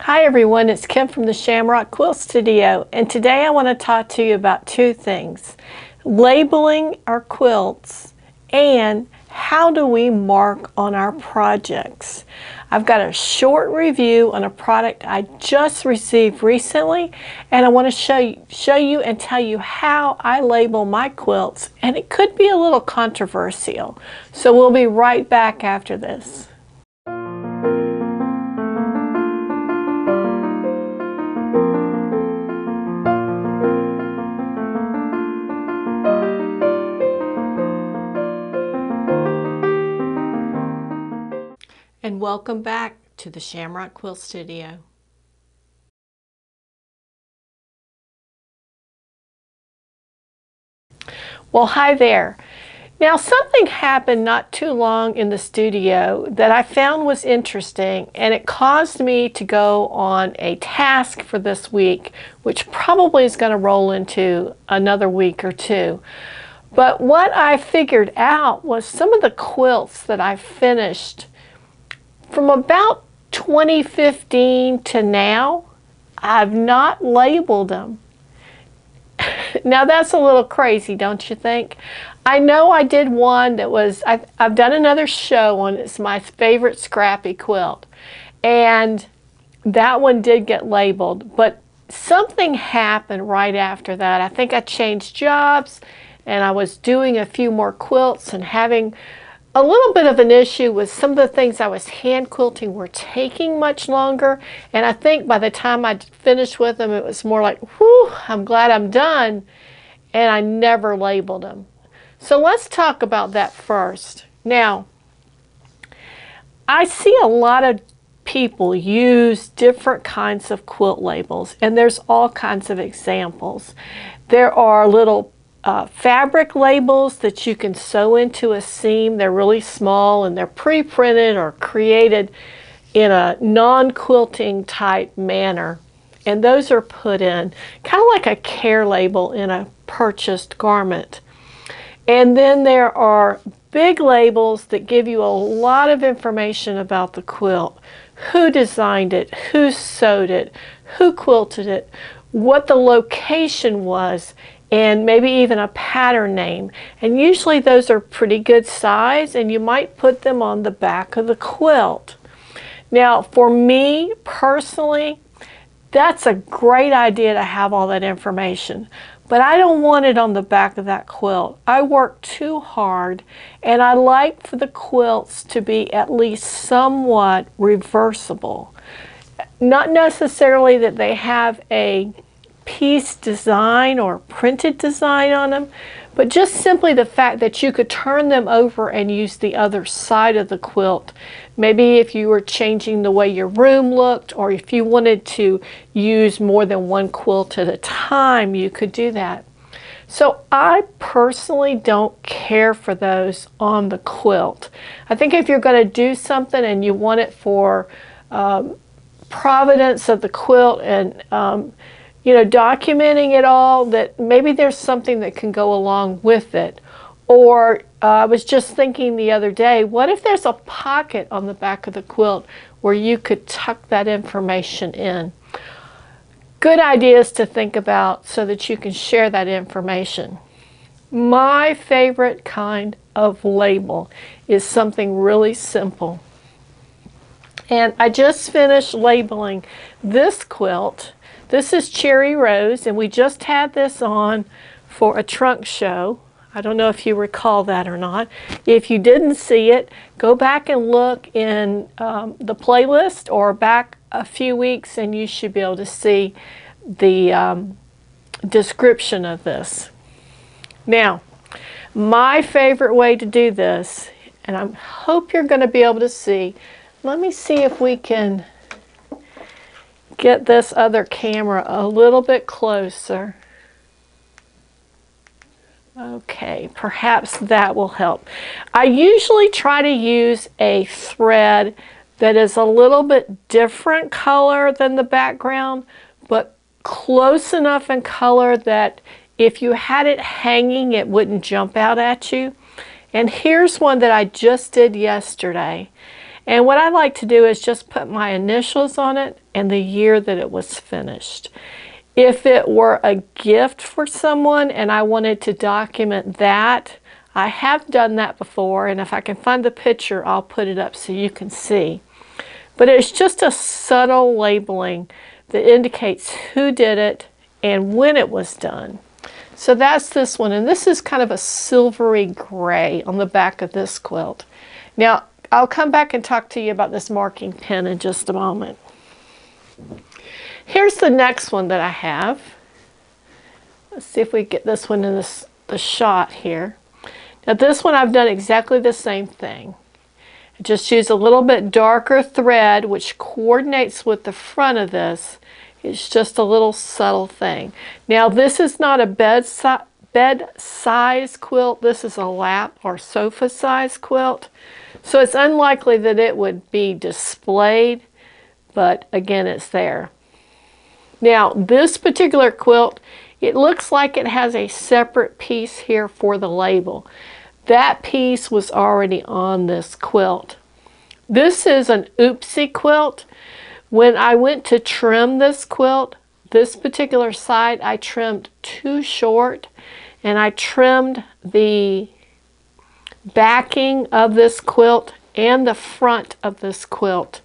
Hi everyone, it's Kim from the Shamrock Quilt Studio, and today I want to talk to you about two things: labeling our quilts and how do we mark on our projects. I've got a short review on a product I just received recently, and I want to show you and tell you how I label my quilts, and it could be a little controversial. So we'll be right back after this. And welcome back to the Shamrock Quilt Studio. Well, hi there. Now, something happened not too long in the studio that I found was interesting, and it caused me to go on a task for this week, which probably is going to roll into another week or two. But what I figured out was some of the quilts that I finished from about 2015 to now, I've not labeled them. Now that's a little crazy, don't you think? I know I did one that was, I've done another show on it's my favorite scrappy quilt, and that one did get labeled, but something happened right after that. I think I changed jobs and I was doing a few more quilts and having a little bit of an issue with some of the things I was hand quilting were taking much longer, and I think by the time I finished with them it was more like, whew, I'm glad I'm done, and I never labeled them. So let's talk about that first. Now, I see a lot of people use different kinds of quilt labels, and there's all kinds of examples. There are little fabric labels that you can sew into a seam. They're really small and they're pre-printed or created in a non-quilting type manner, and those are put in kind of like a care label in a purchased garment. And then there are big labels that give you a lot of information about the quilt: who designed it, who sewed it, who quilted it, what the location was, and maybe even a pattern name. And usually those are pretty good size, and you might put them on the back of the quilt. Now, for me personally, that's a great idea to have all that information, but I don't want it on the back of that quilt. I work too hard, and I like for the quilts to be at least somewhat reversible. Not necessarily that they have a piece design or printed design on them, but just simply the fact that you could turn them over and use the other side of the quilt. Maybe if you were changing the way your room looked, or if you wanted to use more than one quilt at a time, you could do that. So I personally don't care for those on the quilt. I think if you're going to do something and you want it for provenance of the quilt and you know, documenting it all, that maybe there's something that can go along with it. Or I was just thinking the other day, what if there's a pocket on the back of the quilt where you could tuck that information in? Good ideas to think about so that you can share that information. My favorite kind of label is something really simple. And I just finished labeling this quilt. This is Cherry Rose, and we just had this on for a trunk show. I don't know if you recall that or not. If you didn't see it, go back and look in the playlist or back a few weeks, and you should be able to see the description of this. Now, my favorite way to do this, and I hope you're going to be able to see, let me see if we can get this other camera a little bit closer. Okay, perhaps that will help. I usually try to use a thread that is a little bit different color than the background, but close enough in color that if you had it hanging, it wouldn't jump out at you. And here's one that I just did yesterday. And what I like to do is just put my initials on it and the year that it was finished. If it were a gift for someone and I wanted to document that, I have done that before, and if I can find the picture, I'll put it up so you can see. But it's just a subtle labeling that indicates who did it and when it was done. So that's this one, and this is kind of a silvery gray on the back of this quilt. Now, I'll come back and talk to you about this marking pen in just a moment. Here's the next one that I have. Let's see if we get this one in the shot here. Now this one I've done exactly the same thing. I just use a little bit darker thread which coordinates with the front of this. It's just a little subtle thing. Now this is not a bed size quilt. This is a lap or sofa size quilt. So it's unlikely that it would be displayed, but again, it's there. Now this particular quilt, it looks like it has a separate piece here for the label. That piece was already on this quilt. This is an oopsie quilt. When I went to trim this quilt, this particular side I trimmed too short, and I trimmed the backing of this quilt and the front of this quilt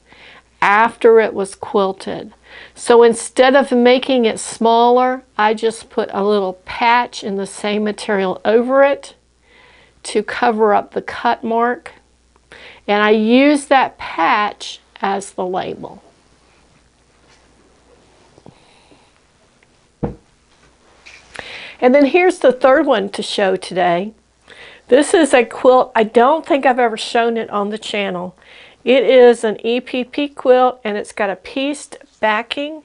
after it was quilted. So instead of making it smaller, I just put a little patch in the same material over it to cover up the cut mark, and I use that patch as the label. And then here's the third one to show today. This is a quilt, I don't think I've ever shown it on the channel. It is an EPP quilt, and it's got a pieced backing.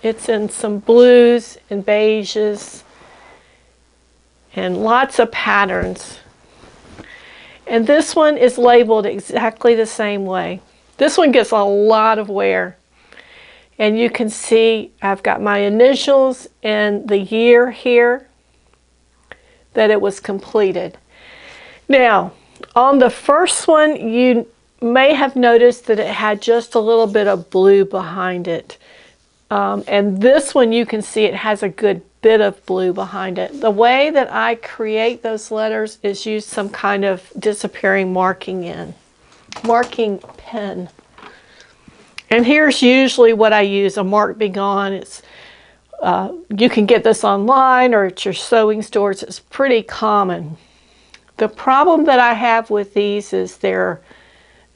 It's in some blues and beiges and lots of patterns. And this one is labeled exactly the same way. This one gets a lot of wear. And you can see I've got my initials and the year here that it was completed. Now, on the first one, you may have noticed that it had just a little bit of blue behind it. And this one, you can see it has a good bit of blue behind it. The way that I create those letters is use some kind of disappearing marking pen. And here's usually what I use, a Mark Be Gone. It's you can get this online or at your sewing stores. It's pretty common. The problem that I have with these is they're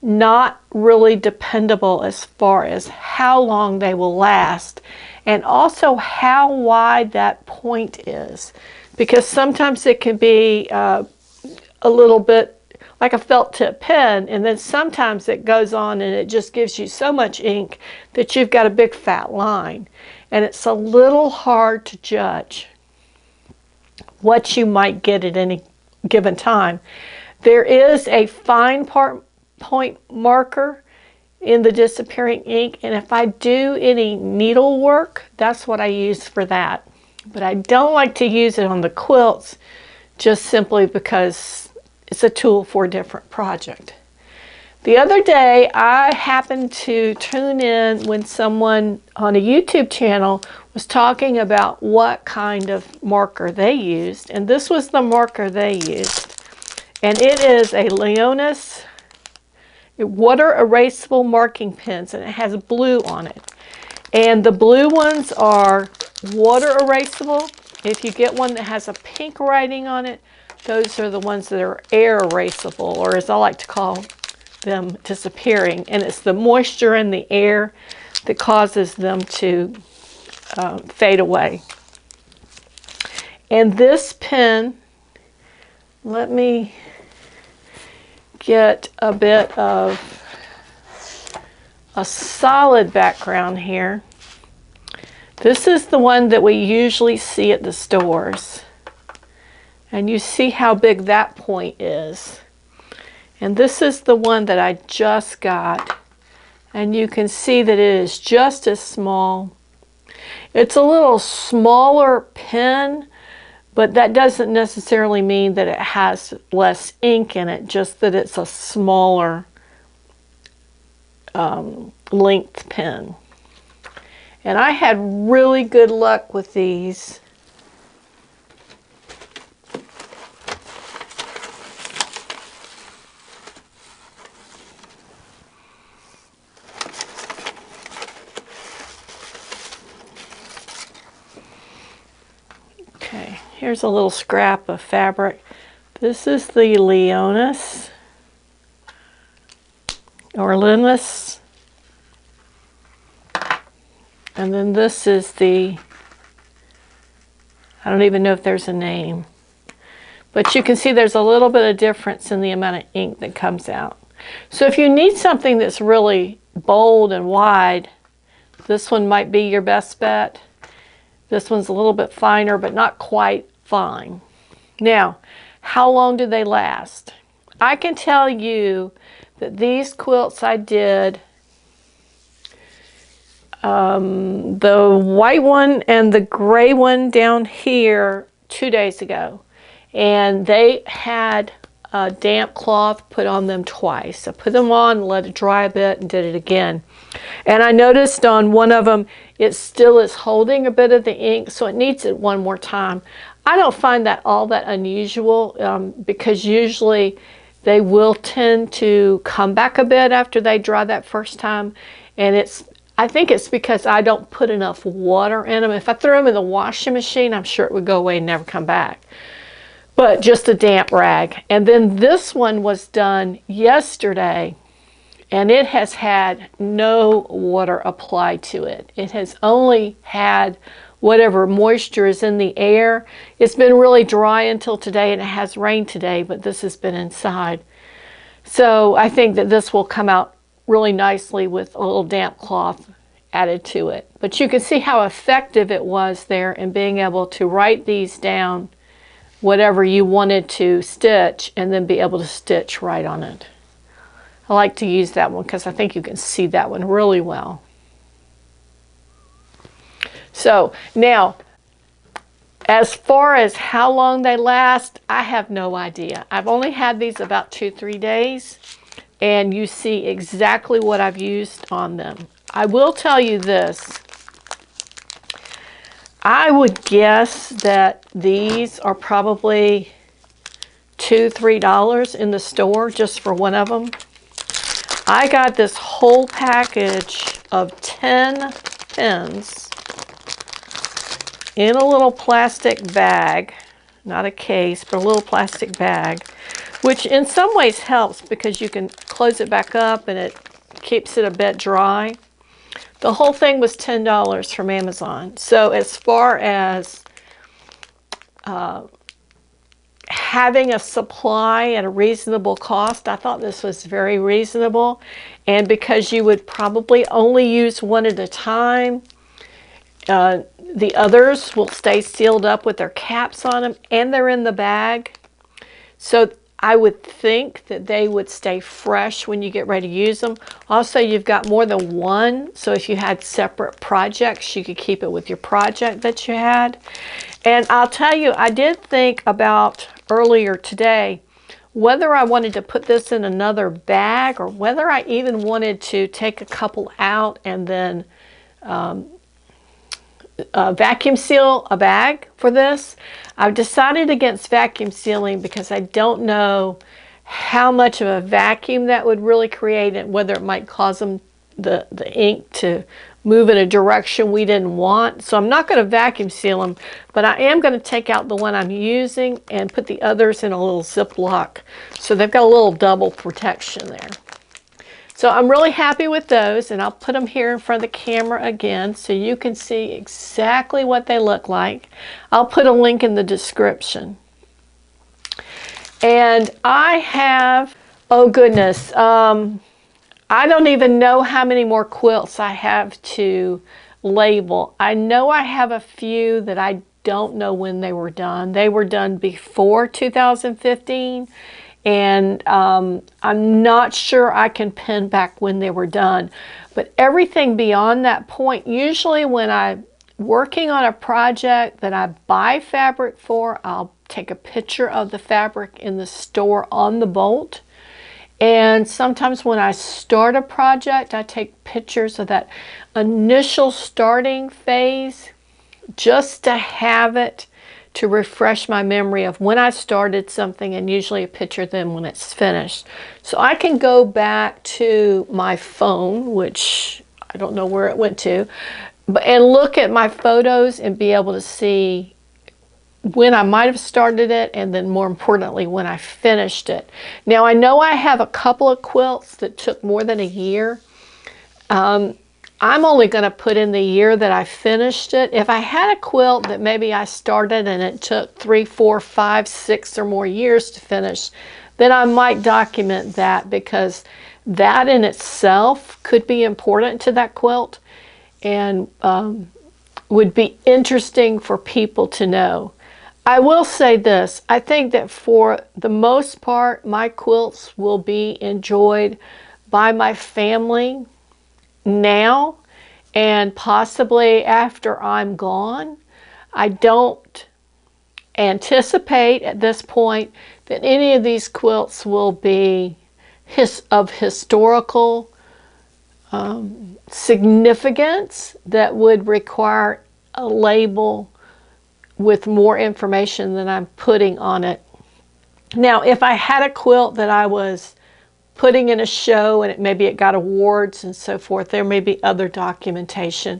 not really dependable as far as how long they will last, and also how wide that point is, because sometimes it can be a little bit like a felt tip pen, and then sometimes it goes on and it just gives you so much ink that you've got a big fat line, and it's a little hard to judge what you might get at any given time. There is a fine point marker in the disappearing ink, and if I do any needlework, that's what I use for that. But I don't like to use it on the quilts just simply because it's a tool for a different project. The other day I happened to tune in when someone on a YouTube channel was talking about what kind of marker they used, and this was the marker they used, and it is a Leonis water erasable marking pens, and it has blue on it. And the blue ones are water erasable. If you get one that has a pink writing on it, those are the ones that are air erasable, or as I like to call them, disappearing. And it's the moisture in the air that causes them to fade away. And this pen, let me get a bit of a solid background here. This is the one that we usually see at the stores. And you see how big that point is. And this is the one that I just got. And you can see that it is just as small. It's a little smaller pen, But that doesn't necessarily mean that it has less ink in it, just that it's a smaller length pen. And I had really good luck with these. Okay, here's a little scrap of fabric. This is the Leonis, or Linus. And then this is the, I don't even know if there's a name. But you can see there's a little bit of difference in the amount of ink that comes out. So if you need something that's really bold and wide, this one might be your best bet. This one's a little bit finer, but not quite fine. Now, how long do they last? I can tell you that these quilts I did, the white one and the gray one down here 2 days ago, and they had a damp cloth put on them twice. I put them on, let it dry a bit, and did it again. And I noticed on one of them, it still is holding a bit of the ink, so it needs it one more time. I don't find that all that unusual because usually they will tend to come back a bit after they dry that first time. And I think it's because I don't put enough water in them. If I threw them in the washing machine, I'm sure it would go away and never come back. But just a damp rag. And then this one was done yesterday, and it has had no water applied to it. It has only had whatever moisture is in the air. It's been really dry until today, and it has rained today, but this has been inside. So I think that this will come out really nicely with a little damp cloth added to it. But you can see how effective it was there in being able to write these down, whatever you wanted to stitch, and then be able to stitch right on it. I like to use that one because I think you can see that one really well. So now, as far as how long they last, I have no idea. I've only had these about 2-3 days, and you see exactly what I've used on them. I will tell you this. I would guess that these are probably $2-3 in the store just for one of them. I got this whole package of 10 pens in a little plastic bag, not a case, but a little plastic bag, which in some ways helps because you can close it back up and it keeps it a bit dry. The whole thing was $10 from Amazon. So as far as having a supply at a reasonable cost, I thought this was very reasonable. And because you would probably only use one at a time, the others will stay sealed up with their caps on them, and they're in the bag. So I would think that they would stay fresh when you get ready to use them. Also, you've got more than one, so if you had separate projects, you could keep it with your project that you had. And I'll tell you, I did think about earlier today whether I wanted to put this in another bag or whether I even wanted to take a couple out and then vacuum seal a bag for this. I've decided against vacuum sealing because I don't know how much of a vacuum that would really create and whether it might cause the ink to move in a direction we didn't want. So I'm not going to vacuum seal them, but I am going to take out the one I'm using and put the others in a little Ziploc. So they've got a little double protection there. So I'm really happy with those, and I'll put them here in front of the camera again so you can see exactly what they look like. I'll put a link in the description. And I have, oh goodness, I don't even know how many more quilts I have to label. I know I have a few that I don't know when they were done. They were done before 2015. And I'm not sure I can pin back when they were done. But everything beyond that point, usually when I working on a project that I buy fabric for, I'll take a picture of the fabric in the store on the bolt. And sometimes when I start a project, I take pictures of that initial starting phase just to have it to refresh my memory of when I started something, and usually a picture then when it's finished. So I can go back to my phone, which I don't know where it went to, and look at my photos and be able to see when I might have started it, and then more importantly when I finished it. Now I know I have a couple of quilts that took more than a year. I'm only going to put in the year that I finished it. If I had a quilt that maybe I started and it took 3, 4, 5, 6 or more years to finish, then I might document that, because that in itself could be important to that quilt and would be interesting for people to know. I will say this, I think that for the most part, my quilts will be enjoyed by my family now and possibly after I'm gone. I don't anticipate at this point that any of these quilts will be of historical significance that would require a label with more information than I'm putting on it. Now, if I had a quilt that I was putting in a show and maybe it got awards and so forth, there may be other documentation.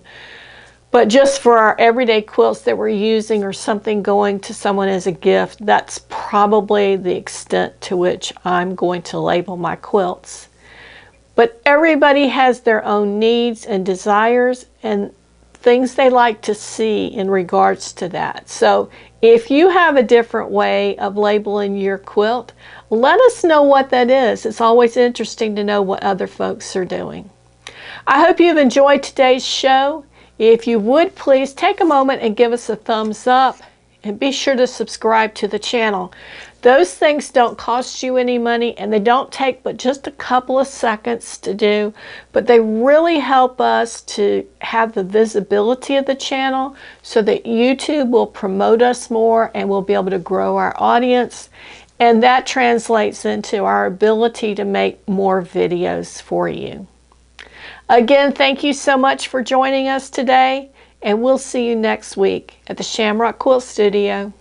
But just for our everyday quilts that we're using or something going to someone as a gift, that's probably the extent to which I'm going to label my quilts. But everybody has their own needs and desires and things they like to see in regards to that. So if you have a different way of labeling your quilt, let us know what that is. It's always interesting to know what other folks are doing. I hope you've enjoyed today's show. If you would, please take a moment and give us a thumbs up, and be sure to subscribe to the channel. Those things don't cost you any money, and they don't take but just a couple of seconds to do, but they really help us to have the visibility of the channel so that YouTube will promote us more and we'll be able to grow our audience. And that translates into our ability to make more videos for you. Again, thank you so much for joining us today, and we'll see you next week at the Shamrock Quilt Studio.